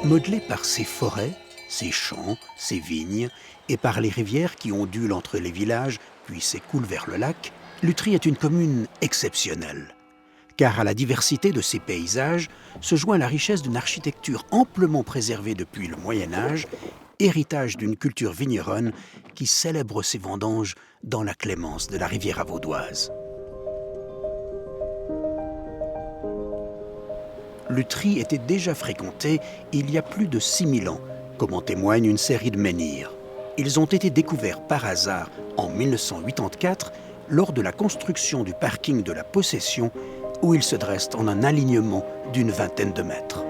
Modelée par ses forêts, ses champs, ses vignes et par les rivières qui ondulent entre les villages puis s'écoulent vers le lac, Lutry est une commune exceptionnelle. Car à la diversité de ses paysages se joint la richesse d'une architecture amplement préservée depuis le Moyen-Âge, héritage d'une culture vigneronne qui célèbre ses vendanges dans la clémence de la Riviera vaudoise. Lutry était déjà fréquenté il y a plus de 6000 ans, comme en témoigne une série de menhirs. Ils ont été découverts par hasard en 1984 lors de la construction du parking de la Possession, où ils se dressent en un alignement d'une vingtaine de mètres.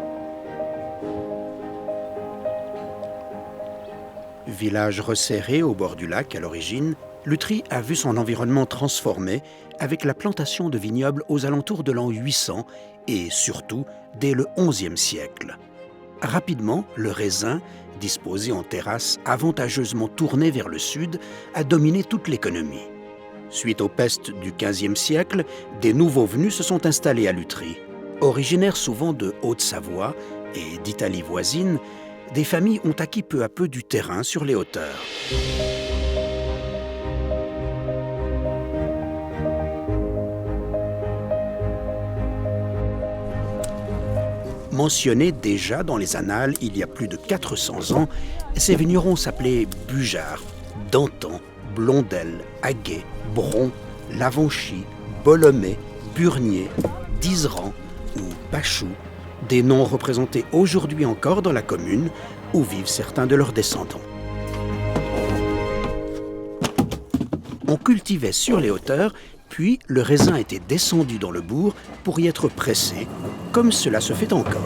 Village resserré au bord du lac à l'origine, Lutry a vu son environnement transformé avec la plantation de vignobles aux alentours de l'an 800 et surtout dès le XIe siècle. Rapidement, le raisin, disposé en terrasse avantageusement tourné vers le sud, a dominé toute l'économie. Suite aux pestes du XVe siècle, des nouveaux venus se sont installés à Lutry. Originaires souvent de Haute-Savoie et d'Italie voisine, des familles ont acquis peu à peu du terrain sur les hauteurs. Mentionnés déjà dans les annales il y a plus de 400 ans, ces vignerons s'appelaient Bujard, Dantan, Blondel, Aguet, Bron, Lavanchy, Bolomé, Burnier, Dizeran ou Pachou, des noms représentés aujourd'hui encore dans la commune où vivent certains de leurs descendants. On cultivait sur les hauteurs, puis le raisin était descendu dans le bourg pour y être pressé, comme cela se fait encore.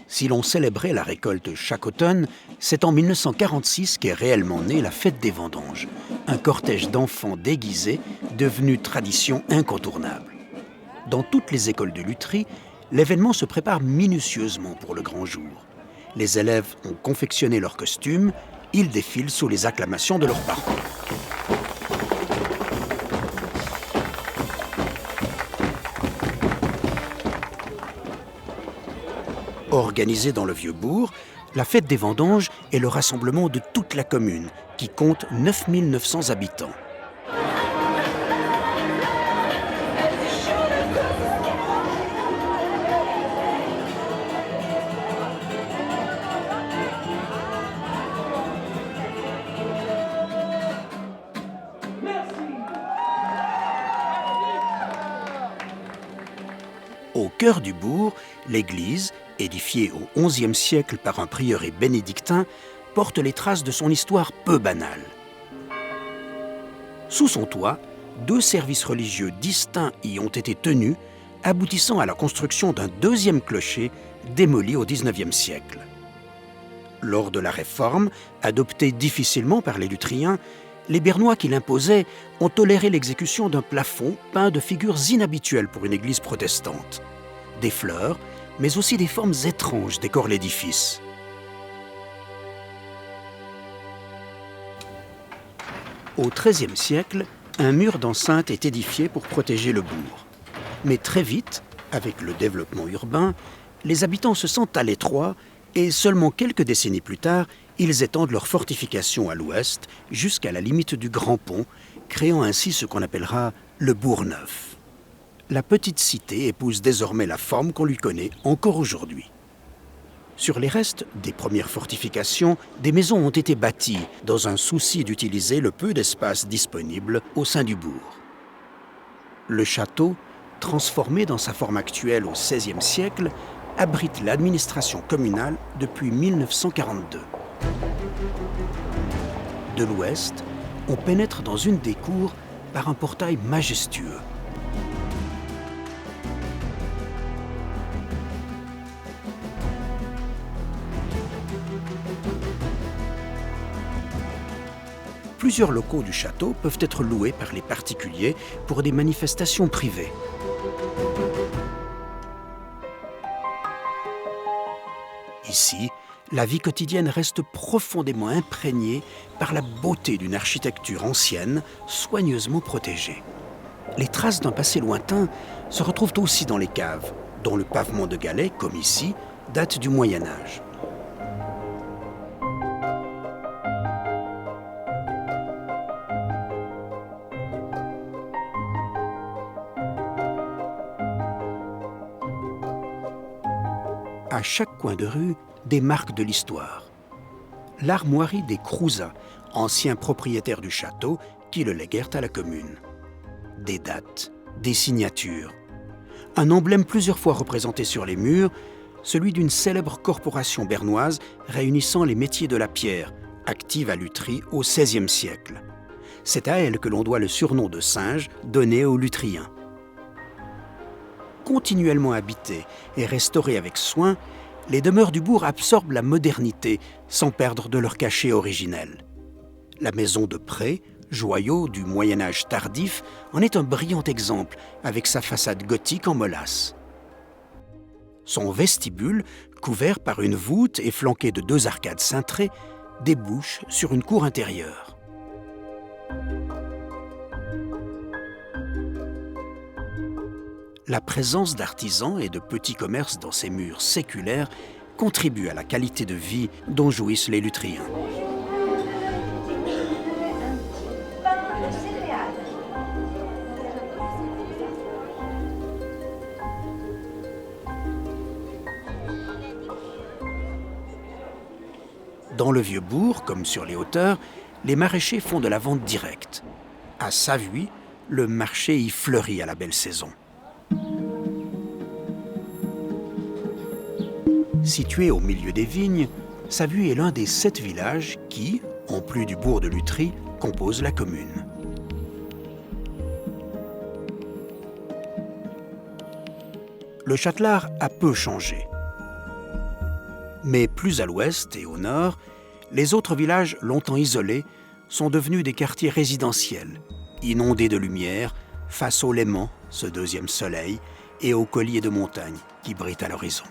Si l'on célébrait la récolte chaque automne, c'est en 1946 qu'est réellement née la fête des vendanges, un cortège d'enfants déguisés devenu tradition incontournable. Dans toutes les écoles de Lutry, l'événement se prépare minutieusement pour le grand jour. Les élèves ont confectionné leurs costumes, ils défilent sous les acclamations de leurs parents. Organisée dans le Vieux-Bourg, la fête des vendanges est le rassemblement de toute la commune, qui compte 9900 habitants. Au cœur du bourg, l'église, édifiée au XIe siècle par un prieuré bénédictin, porte les traces de son histoire peu banale. Sous son toit, 2 services religieux distincts y ont été tenus, aboutissant à la construction d'un deuxième clocher démoli au XIXe siècle. Lors de la Réforme, adoptée difficilement par les Lutriens, les Bernois qui l'imposaient ont toléré l'exécution d'un plafond peint de figures inhabituelles pour une église protestante. Des fleurs, mais aussi des formes étranges décorent l'édifice. Au XIIIe siècle, un mur d'enceinte est édifié pour protéger le bourg. Mais très vite, avec le développement urbain, les habitants se sentent à l'étroit et seulement quelques décennies plus tard, ils étendent leurs fortifications à l'ouest jusqu'à la limite du Grand Pont, créant ainsi ce qu'on appellera le bourg neuf. La petite cité épouse désormais la forme qu'on lui connaît encore aujourd'hui. Sur les restes des premières fortifications, des maisons ont été bâties dans un souci d'utiliser le peu d'espace disponible au sein du bourg. Le château, transformé dans sa forme actuelle au XVIe siècle, abrite l'administration communale depuis 1942. De l'ouest, on pénètre dans une des cours par un portail majestueux. Plusieurs locaux du château peuvent être loués par les particuliers pour des manifestations privées. Ici, la vie quotidienne reste profondément imprégnée par la beauté d'une architecture ancienne, soigneusement protégée. Les traces d'un passé lointain se retrouvent aussi dans les caves, dont le pavement de galets, comme ici, date du Moyen Âge. À chaque coin de rue, des marques de l'histoire. L'armoirie des Crouzat, anciens propriétaires du château, qui le léguèrent à la commune. Des dates, des signatures. Un emblème plusieurs fois représenté sur les murs, celui d'une célèbre corporation bernoise réunissant les métiers de la pierre, active à Lutry au XVIe siècle. C'est à elle que l'on doit le surnom de singe donné aux Lutriens. Continuellement habitées et restaurées avec soin, les demeures du bourg absorbent la modernité sans perdre de leur cachet originel. La maison de Pré, joyau du Moyen-Âge tardif, en est un brillant exemple avec sa façade gothique en molasse. Son vestibule, couvert par une voûte et flanqué de 2 arcades cintrées, débouche sur une cour intérieure. La présence d'artisans et de petits commerces dans ces murs séculaires contribue à la qualité de vie dont jouissent les Lutriens. Dans le vieux bourg, comme sur les hauteurs, les maraîchers font de la vente directe. À Savuy, le marché y fleurit à la belle saison. Situé au milieu des vignes, Savuy est l'un des 7 villages qui, en plus du bourg de Lutry, composent la commune. Le Châtelard a peu changé. Mais plus à l'ouest et au nord, les autres villages longtemps isolés sont devenus des quartiers résidentiels, inondés de lumière, face au Léman, ce 2e soleil, et aux colliers de montagne qui brillent à l'horizon.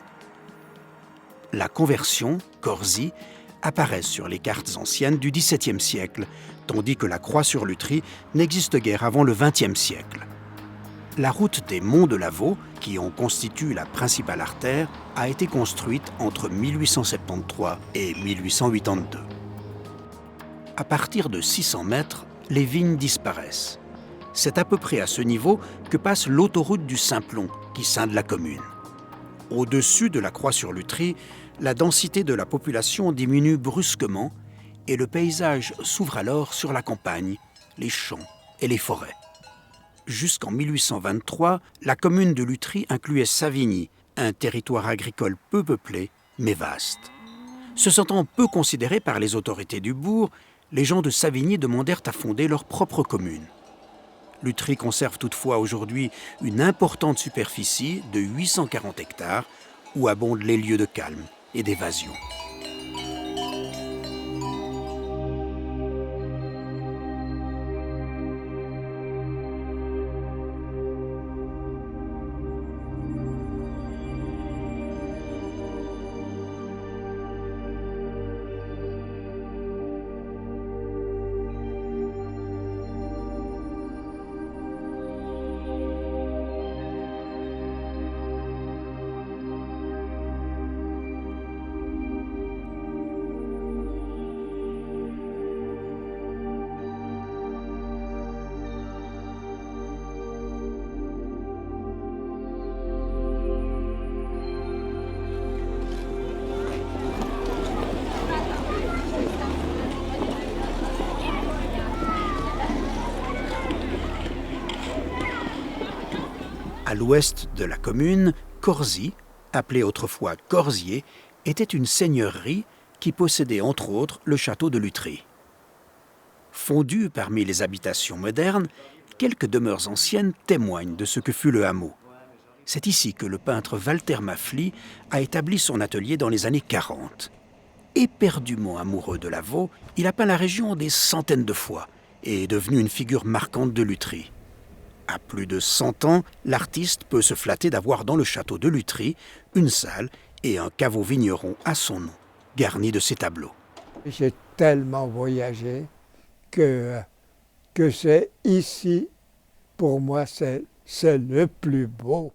La conversion, Corzy, apparaît sur les cartes anciennes du XVIIe siècle, tandis que la croix sur Lutry n'existe guère avant le XXe siècle. La route des Monts de Lavaux, qui en constitue la principale artère, a été construite entre 1873 et 1882. À partir de 600 mètres, les vignes disparaissent. C'est à peu près à ce niveau que passe l'autoroute du Simplon, qui scinde la commune. Au-dessus de la croix sur Lutry, la densité de la population diminue brusquement et le paysage s'ouvre alors sur la campagne, les champs et les forêts. Jusqu'en 1823, la commune de Lutry incluait Savigny, un territoire agricole peu peuplé, mais vaste. Se sentant peu considérés par les autorités du bourg, les gens de Savigny demandèrent à fonder leur propre commune. Lutry conserve toutefois aujourd'hui une importante superficie de 840 hectares où abondent les lieux de calme et d'évasion. À l'ouest de la commune, Corzy, appelée autrefois Corzier, était une seigneurie qui possédait entre autres le château de Lutry. Fondu parmi les habitations modernes, quelques demeures anciennes témoignent de ce que fut le hameau. C'est ici que le peintre Walter Mafly a établi son atelier dans les années 40. Éperdument amoureux de Lavaux, il a peint la région des centaines de fois et est devenu une figure marquante de Lutry. À plus de 100 ans, l'artiste peut se flatter d'avoir dans le château de Lutry une salle et un caveau vigneron à son nom, garnie de ses tableaux. J'ai tellement voyagé que c'est ici, pour moi, c'est le plus beau.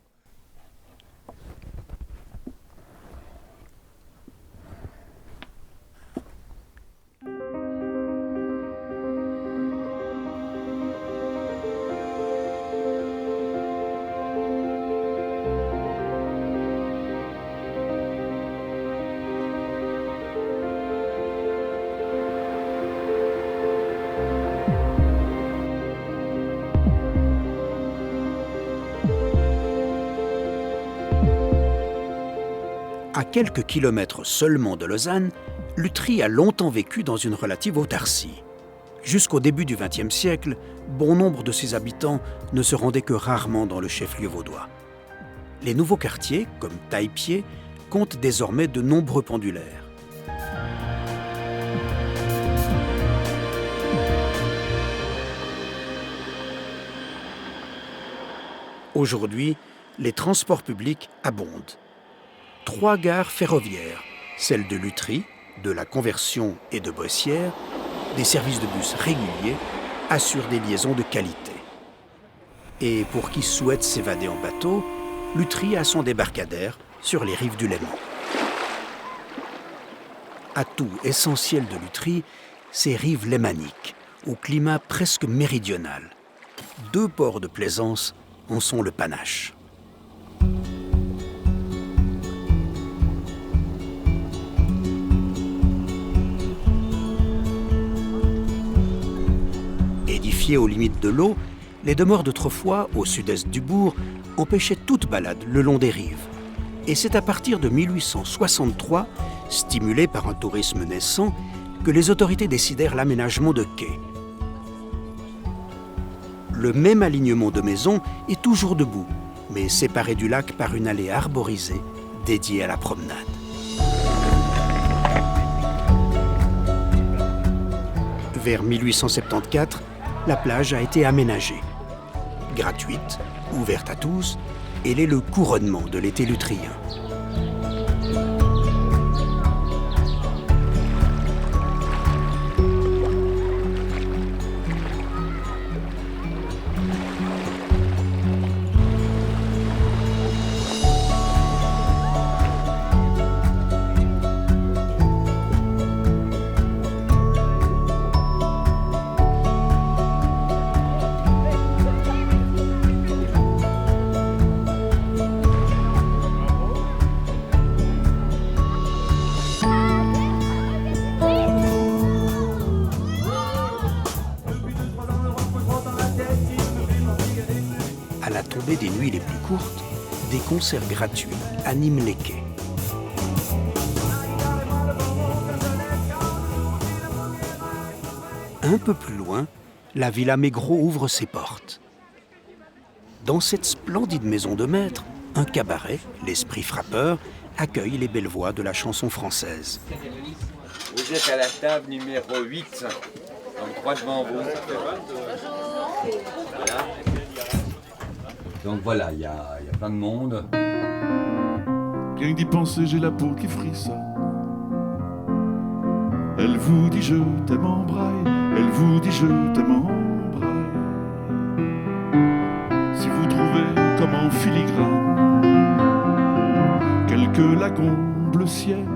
À quelques kilomètres seulement de Lausanne, Lutry a longtemps vécu dans une relative autarcie. Jusqu'au début du XXe siècle, bon nombre de ses habitants ne se rendaient que rarement dans le chef-lieu vaudois. Les nouveaux quartiers, comme Taillepied, comptent désormais de nombreux pendulaires. Aujourd'hui, les transports publics abondent. 3 gares ferroviaires, celles de Lutry, de la Conversion et de Boissière, des services de bus réguliers, assurent des liaisons de qualité. Et pour qui souhaite s'évader en bateau, Lutry a son débarcadère sur les rives du Léman. Atout essentiel de Lutry, ses rives lémaniques, au climat presque méridional. 2 ports de plaisance en sont le panache. Édifiées aux limites de l'eau, les demeures d'autrefois, au sud-est du bourg, empêchaient toute balade le long des rives. Et c'est à partir de 1863, stimulé par un tourisme naissant, que les autorités décidèrent l'aménagement de quais. Le même alignement de maisons est toujours debout, mais séparé du lac par une allée arborisée dédiée à la promenade. Vers 1874, la plage a été aménagée. Gratuite, ouverte à tous, elle est le couronnement de l'été lutrien. À la tombée des nuits les plus courtes, des concerts gratuits animent les quais. Un peu plus loin, la Villa Maigret ouvre ses portes. Dans cette splendide maison de maître, un cabaret, l'Esprit Frappeur, accueille les belles voix de la chanson française. Vous êtes à la table numéro 8, donc droit devant vous. Voilà. Donc voilà, il y a plein de monde. Rien que d'y penser, j'ai la peau qui frissonne. Elle vous dit je t'aime en braille, elle vous dit je t'aime en braille. Si vous trouvez comme en filigrane quelques lacons bleu ciel.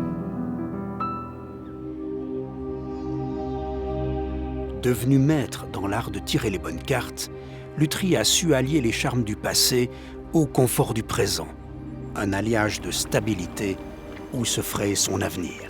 Devenu maître dans l'art de tirer les bonnes cartes, Lutry a su allier les charmes du passé au confort du présent, un alliage de stabilité où se ferait son avenir.